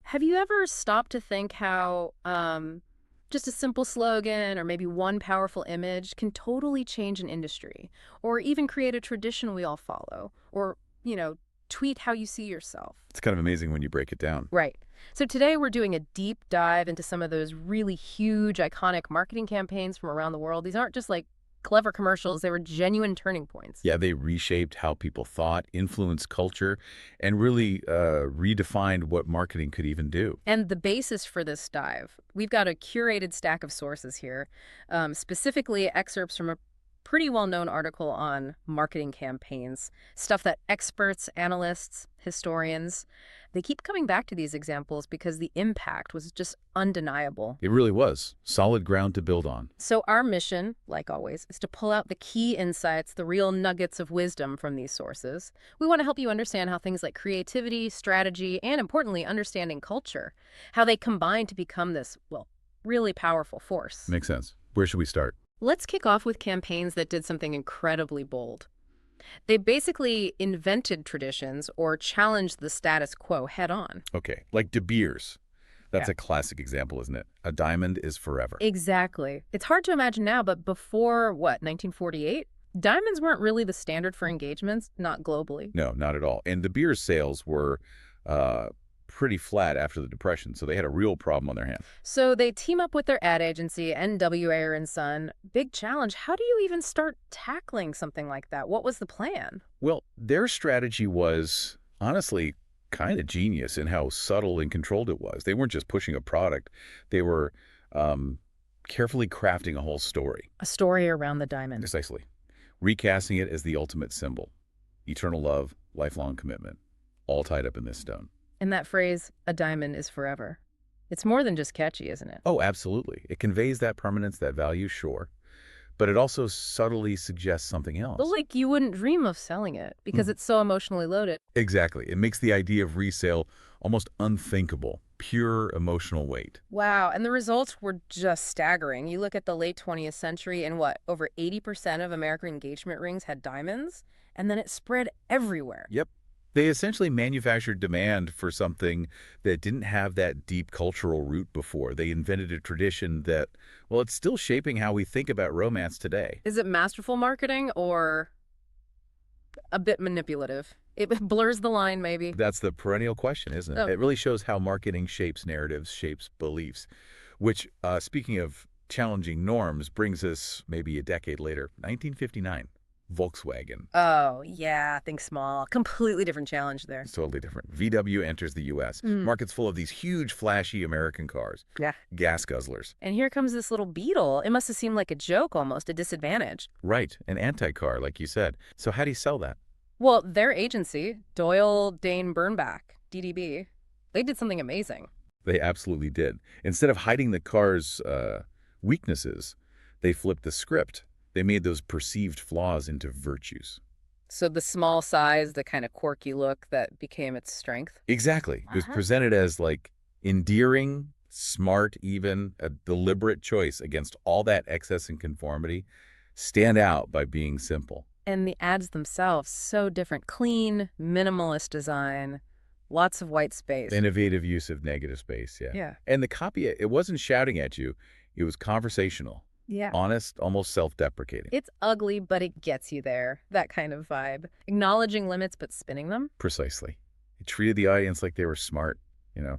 Have you ever stopped to think how just a simple slogan or maybe one powerful image can totally change an industry or even create a tradition we all follow or, you know, tweet how you see yourself? It's kind of amazing when you break it down. Right. So today we're doing a deep dive into some of those really huge, iconic marketing campaigns from around the world. These aren't just like clever commercials, they were genuine turning points. Yeah, they reshaped how people thought, influenced culture, and really redefined what marketing could even do. And the basis for this dive, we've got a curated stack of sources here, specifically excerpts from a pretty well-known article on marketing campaigns, stuff that experts, analysts, historians, they keep coming back to these examples because the impact was just undeniable. It really was solid ground to build on. So our mission, like always, is to pull out the key insights, the real nuggets of wisdom from these sources. We want to help you understand how things like creativity, strategy, and importantly, understanding culture, how they combine to become this, well, really powerful force. Makes sense. Where should we start? Let's kick off with campaigns that did something incredibly bold. They basically invented traditions or challenged the status quo head on. Okay, like De Beers. That's Yeah. a classic example, isn't it? A diamond is forever. Exactly. It's hard to imagine now, but before, what, 1948? Diamonds weren't really the standard for engagements, not globally. No, not at all. And De Beers sales were uh, pretty flat after the Depression, so they had a real problem on their hands. So they team up with their ad agency, NWA and Son. Big challenge. How do you even start tackling something like that? What was the plan? Well, their strategy was honestly kind of genius in how subtle and controlled it was. They weren't just pushing a product. They were um, carefully crafting a whole story. A story around the diamond. Precisely. Recasting it as the ultimate symbol. Eternal love, lifelong commitment, all tied up in this stone. And that phrase, a diamond is forever. It's more than just catchy, isn't it? Oh, absolutely. It conveys that permanence, that value, sure. But it also subtly suggests something But else. like you wouldn't dream of selling it because it's so emotionally loaded. Exactly. It makes the idea of resale almost unthinkable, pure emotional weight. Wow, and the results were just staggering. You look at the late 20th century and what, over 80% of American engagement rings had diamonds, and then it spread everywhere. Yep. They essentially manufactured demand for something that didn't have that deep cultural root before. They invented a tradition that, well, it's still shaping how we think about romance today. Is it masterful marketing or a bit manipulative? It blurs the line, maybe. That's the perennial question, isn't it? Oh, It really shows how marketing shapes narratives, shapes beliefs, which, speaking of challenging norms, brings us maybe a decade later, 1959, Volkswagen. oh, yeah, think small. Completely different challenge there. It's totally different. VW enters the U.S. Mm. Market's full of these huge, flashy American cars, Yeah. gas guzzlers. And here comes this little beetle. It must have seemed like a joke almost, a disadvantage. Right, an anti-car, like you said. So how do you sell that? Well, their agency, Doyle Dane Bernbach, DDB, they did something amazing. They absolutely did. Instead of hiding the car's weaknesses, they flipped the script. They made those perceived flaws into virtues. So the small size, the kind of quirky look that became its strength. Exactly. It was Uh-huh. presented as like endearing, smart, even a deliberate choice against all that excess and conformity. Stand out by being simple. And the ads themselves, so different. Clean, minimalist design, lots of white space. Innovative use of negative space, yeah. Yeah. And the copy, it wasn't shouting at you. It was conversational, Yeah. honest, almost self-deprecating. It's ugly, but it gets you there. That kind of vibe. Acknowledging limits, but spinning them. Precisely. It treated the audience like they were smart,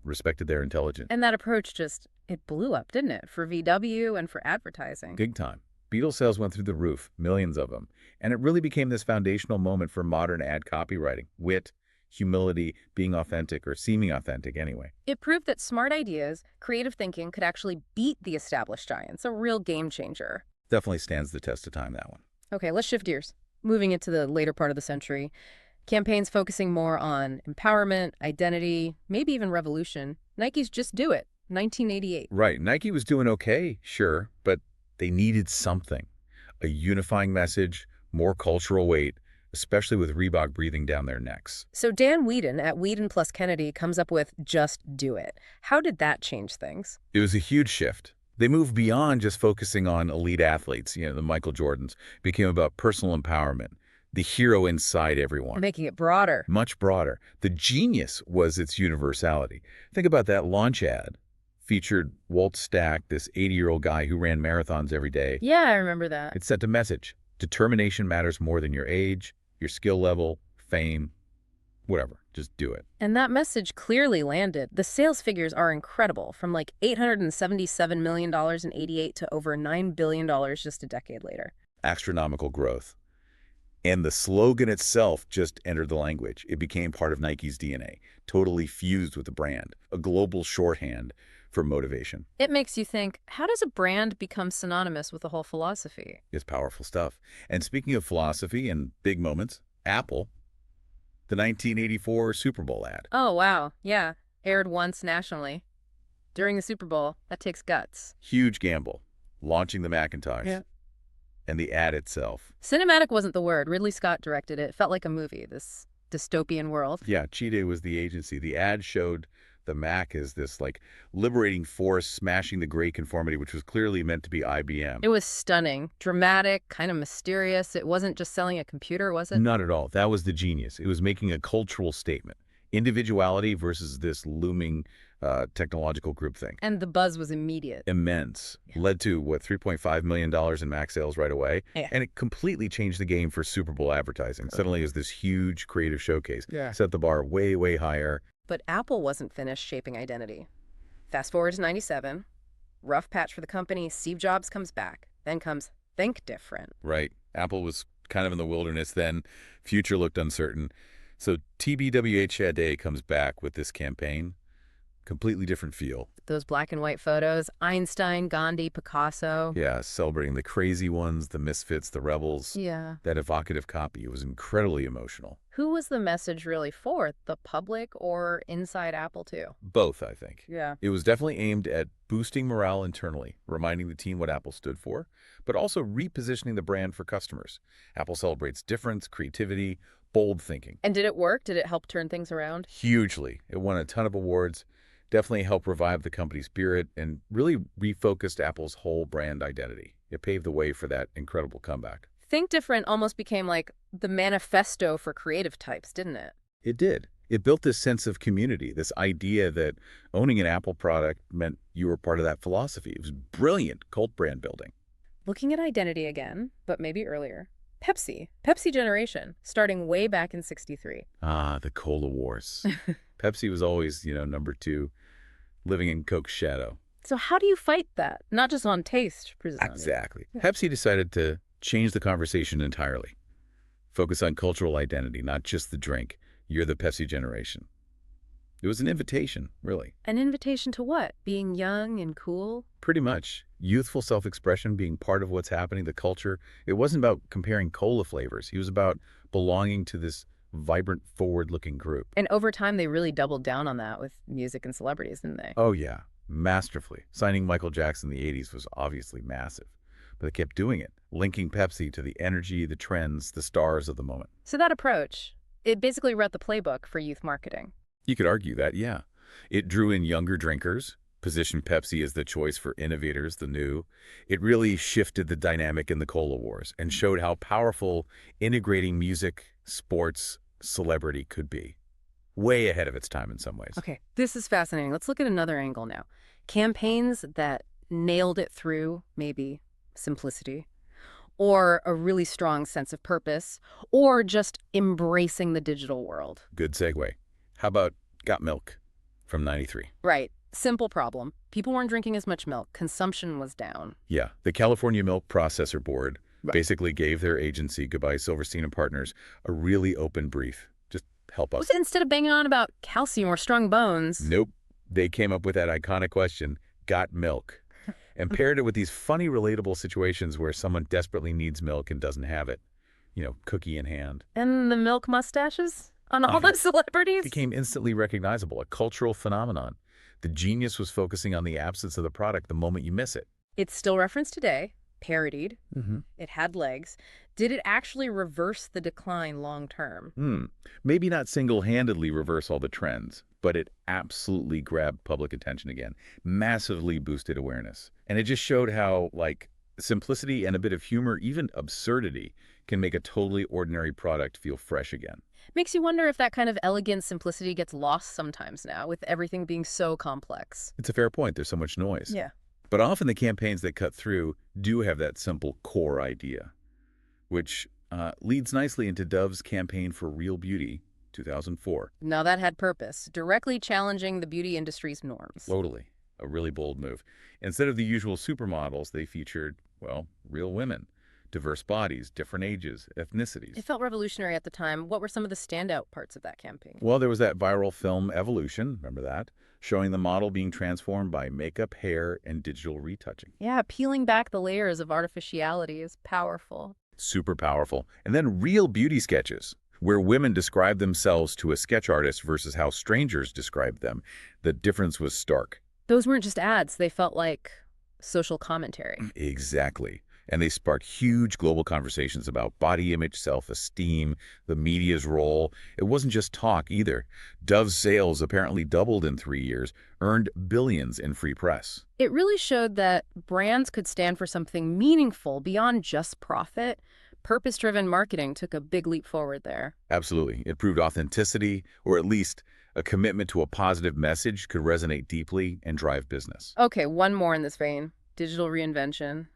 respected their intelligence. And that approach just, it blew up, didn't it? For VW and for advertising. Big time. Beetle sales went through the roof, millions of them. And it really became this foundational moment for modern ad copywriting. Wit, humility, being authentic, or seeming authentic anyway. It proved that smart ideas, creative thinking could actually beat the established giants, a real game changer. Definitely stands the test of time, that one. Okay, let's shift gears. Moving into the later part of the century, campaigns focusing more on empowerment, identity, maybe even revolution. Nike's Just Do It, 1988. Right. Nike was doing okay, sure, but they needed something. A unifying message, more cultural weight, especially with Reebok breathing down their necks. So Dan Whedon at Whedon plus Kennedy comes up with Just Do It. How did that change things? It was a huge shift. They moved beyond just focusing on elite athletes, the Michael Jordans, became about personal empowerment, The hero inside everyone. Making it broader. Much broader. The genius was its universality. Think about that launch ad. Featured Walt Stack, this 80-year-old guy who ran marathons every day. Yeah, I remember that. It sent a message. Determination matters more than your age, your skill level, fame, whatever. Just do it. And that message clearly landed. The sales figures are incredible, from like $877 million in '88 to over $9 billion just a decade later. Astronomical growth. And the slogan itself just entered the language. It became part of Nike's DNA, totally fused with the brand, a global shorthand for motivation. It makes you think, how does a brand become synonymous with the whole philosophy? It's powerful stuff. And speaking of philosophy and big moments, Apple, the 1984 Super Bowl ad. Oh, wow. Yeah. Aired once nationally. During the Super Bowl. That takes guts. Huge gamble, launching the Macintosh. Yeah. And the ad itself. Cinematic wasn't the word. Ridley Scott directed it. It felt like a movie, this dystopian world. Yeah, Cheetah was the agency. The ad showed the Mac as this like liberating force smashing the gray conformity, which was clearly meant to be IBM. It was stunning, dramatic, kind of mysterious. It wasn't just selling a computer, was it? Not at all. That was the genius. It was making a cultural statement. Individuality versus this looming technological groupthink. And the buzz was immediate. Immense. Yeah. Led to, what, $3.5 million in Mac sales right away? Yeah. And it completely changed the game for Super Bowl advertising. Suddenly it was this huge creative showcase. Yeah. Set the bar way, way higher. But Apple wasn't finished shaping identity. Fast forward to '97, rough patch for the company, Steve Jobs comes back. Then comes Think Different. Right. Apple was kind of in the wilderness then. Future looked uncertain. So TBWHA comes back with this campaign. Completely different feel. Those black and white photos, Einstein, Gandhi, Picasso. Yeah, celebrating the crazy ones, the misfits, the rebels. Yeah. That evocative copy. It was incredibly emotional. Who was the message really for? The public or inside Apple too? Both, I think. Yeah. It was definitely aimed at boosting morale internally, reminding the team what Apple stood for, but also repositioning the brand for customers. Apple celebrates difference, creativity, bold thinking. And did it work? Did it help turn things around? Hugely. It won a ton of awards, definitely helped revive the company's spirit, and really refocused Apple's whole brand identity. It paved the way for that incredible comeback. Think Different almost became like the manifesto for creative types, didn't it? It did. It built this sense of community, this idea that owning an Apple product meant you were part of that philosophy. It was brilliant cult brand building. Looking at identity again, but maybe earlier. Pepsi generation, starting way back in '63. Ah, the Cola Wars. Pepsi was always, number two, living in Coke's shadow. So how do you fight that? Not just on taste, presumably. Exactly. Pepsi decided to change the conversation entirely. Focus on cultural identity, not just the drink. You're the Pepsi generation. It was an invitation, really. An invitation to what? Being young and cool? Pretty much. Youthful self-expression, being part of what's happening, the culture. It wasn't about comparing cola flavors. It was about belonging to this vibrant, forward-looking group. And over time, they really doubled down on that with music and celebrities, didn't they? Oh, yeah. Masterfully. Signing Michael Jackson in the 80s was obviously massive. But they kept doing it, linking Pepsi to the energy, the trends, the stars of the moment. So that approach, it basically wrote the playbook for youth marketing. You could argue that, yeah. It drew in younger drinkers, positioned Pepsi as the choice for innovators, the new. It really shifted the dynamic in the Cola Wars and showed how powerful integrating music, sports, celebrity could be. Way ahead of its time in some ways. Okay, this is fascinating. Let's look at another angle now. Campaigns that nailed it through, maybe simplicity, or a really strong sense of purpose, or just embracing the digital world. Good segue. How about Got Milk from '93? Right. Simple problem. People weren't drinking as much milk. Consumption was down. Yeah. The California Milk Processor Board Right. basically gave their agency, Goodbye Silverstein and Partners, a really open brief. Just help us. Instead of banging on about calcium or strong bones. Nope. They came up with that iconic question, got milk, and paired it with these funny, relatable situations where someone desperately needs milk and doesn't have it. Cookie in hand. And the milk mustaches on all the celebrities? Became instantly recognizable, a cultural phenomenon. The genius was focusing on the absence of the product the moment you miss it. It's still referenced today, parodied. Mm-hmm. It had legs. Did it actually reverse the decline long term? Maybe not single-handedly reverse all the trends, but it absolutely grabbed public attention again, massively boosted awareness. And it just showed how, Simplicity and a bit of humor, even absurdity, can make a totally ordinary product feel fresh again. Makes you wonder if that kind of elegant simplicity gets lost sometimes now, with everything being so complex. It's a fair point. There's so much noise. Yeah. But often the campaigns that cut through do have that simple core idea, which leads nicely into Dove's campaign for Real Beauty, 2004. Now that had purpose, directly challenging the beauty industry's norms. Totally. A really bold move. Instead of the usual supermodels, they featured, well, real women. Diverse bodies, different ages, ethnicities. It felt revolutionary at the time. What were some of the standout parts of that campaign? Well, there was that viral film Evolution, remember that? Showing the model being transformed by makeup, hair, and digital retouching. Yeah, peeling back the layers of artificiality is powerful. Super powerful. And then real beauty sketches, where women describe themselves to a sketch artist versus how strangers described them. The difference was stark. Those weren't just ads, they felt like social commentary. Exactly. And they sparked huge global conversations about body image, self-esteem, the media's role. It wasn't just talk either. Dove's sales apparently doubled in 3 years, earned billions in free press. It really showed that brands could stand for something meaningful beyond just profit. Purpose-driven marketing took a big leap forward there. Absolutely. It proved authenticity, or at least a commitment to a positive message, could resonate deeply and drive business. Okay, one more in this vein. Digital reinvention.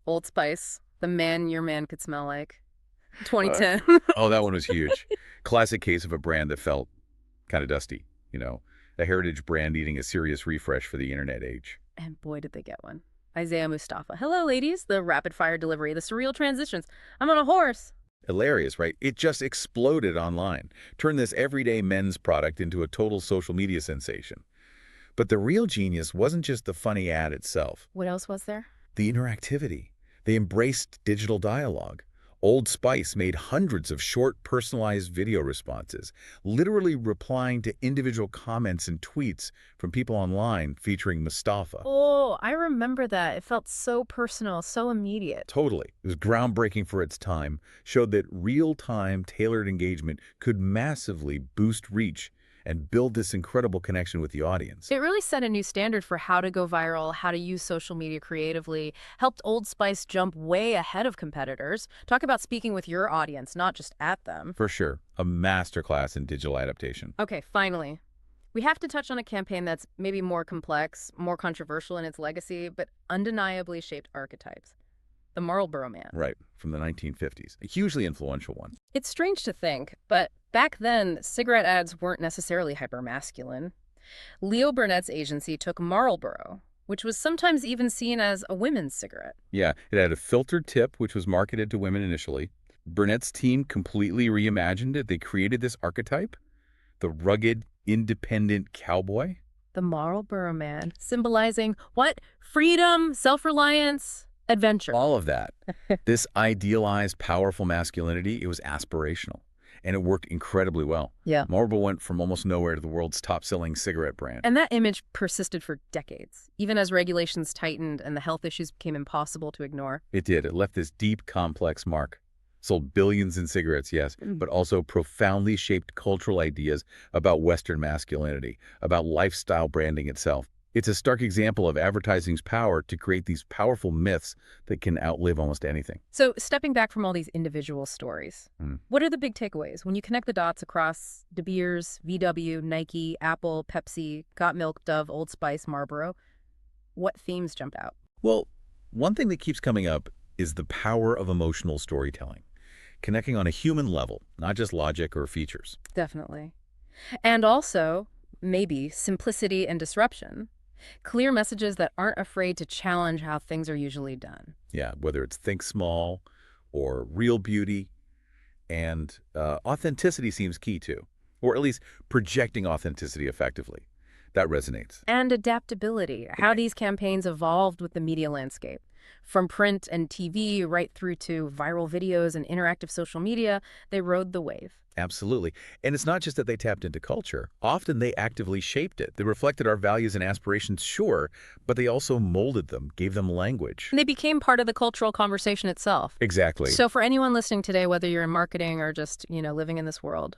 Old Spice, the man your man could smell like. 2010. Oh, that one was huge. Classic case of a brand that felt kind of dusty, a heritage brand needing a serious refresh for the internet age. And boy, did they get one. Isaiah Mustafa. Hello, ladies. The rapid-fire delivery, the surreal transitions. I'm on a horse. Hilarious, right? It just exploded online, turned this everyday men's product into a total social media sensation. But the real genius wasn't just the funny ad itself. What else was there? The interactivity. They embraced digital dialogue. Old Spice made hundreds of short, personalized video responses, literally replying to individual comments and tweets from people online featuring Mustafa. Oh, I remember that. It felt so personal, so immediate. Totally. It was groundbreaking for its time, showed that real-time, tailored engagement could massively boost reach and build this incredible connection with the audience. It really set a new standard for how to go viral, how to use social media creatively, helped Old Spice jump way ahead of competitors. Talk about speaking with your audience, not just at them. For sure. A masterclass in digital adaptation. Okay, finally. We have to touch on a campaign that's maybe more complex, more controversial in its legacy, but undeniably shaped archetypes. The Marlboro Man. Right, from the 1950s. A hugely influential one. It's strange to think, but back then, cigarette ads weren't necessarily hypermasculine. Leo Burnett's agency took Marlboro, which was sometimes even seen as a women's cigarette. Yeah, it had a filtered tip, which was marketed to women initially. Burnett's team completely reimagined it. They created this archetype, the rugged, independent cowboy. The Marlboro Man, symbolizing what? Freedom, self-reliance, adventure. All of that. This idealized, powerful masculinity, it was aspirational. And it worked incredibly well. Yeah. Marlboro went from almost nowhere to the world's top-selling cigarette brand. And that image persisted for decades, even as regulations tightened and the health issues became impossible to ignore. It did. It left this deep, complex mark. Sold billions in cigarettes, yes, but also profoundly shaped cultural ideas about Western masculinity, about lifestyle branding itself. It's a stark example of advertising's power to create these powerful myths that can outlive almost anything. So stepping back from all these individual stories, what are the big takeaways? When you connect the dots across De Beers, VW, Nike, Apple, Pepsi, Got Milk, Dove, Old Spice, Marlboro, what themes jump out? Well, one thing that keeps coming up is the power of emotional storytelling, connecting on a human level, not just logic or features. Definitely. And also, maybe, simplicity and disruption. Clear messages that aren't afraid to challenge how things are usually done. Yeah, whether it's think small or real beauty, and authenticity seems key too, or at least projecting authenticity effectively. That resonates. And adaptability, how these campaigns evolved with the media landscape. From print and TV right through to viral videos and interactive social media, they rode the wave. Absolutely. And it's not just that they tapped into culture. Often they actively shaped it. They reflected our values and aspirations, sure, but they also molded them, gave them language. And they became part of the cultural conversation itself. Exactly. So for anyone listening today, whether you're in marketing or just, living in this world,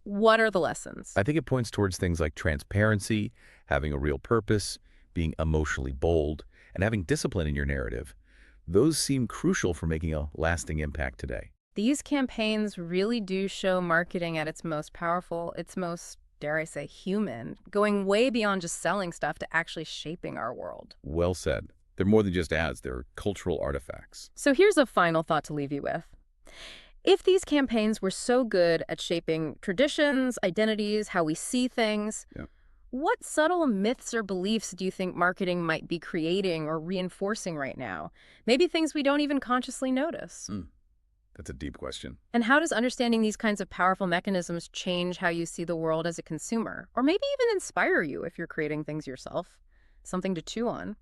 what are the lessons? I think it points towards things like transparency, having a real purpose, being emotionally bold, and having discipline in your narrative. those seem crucial for making a lasting impact today. These campaigns really do show marketing at its most powerful, its most, dare I say, human, going way beyond just selling stuff to actually shaping our world. Well said. They're more than just ads, they're cultural artifacts. So here's a final thought to leave you with. If these campaigns were so good at shaping traditions, identities, how we see things, Yeah. what subtle myths or beliefs do you think marketing might be creating or reinforcing right now? Maybe things we don't even consciously notice. Mm, that's a deep question. And how does understanding these kinds of powerful mechanisms change how you see the world as a consumer? Or maybe even inspire you if you're creating things yourself? Something to chew on.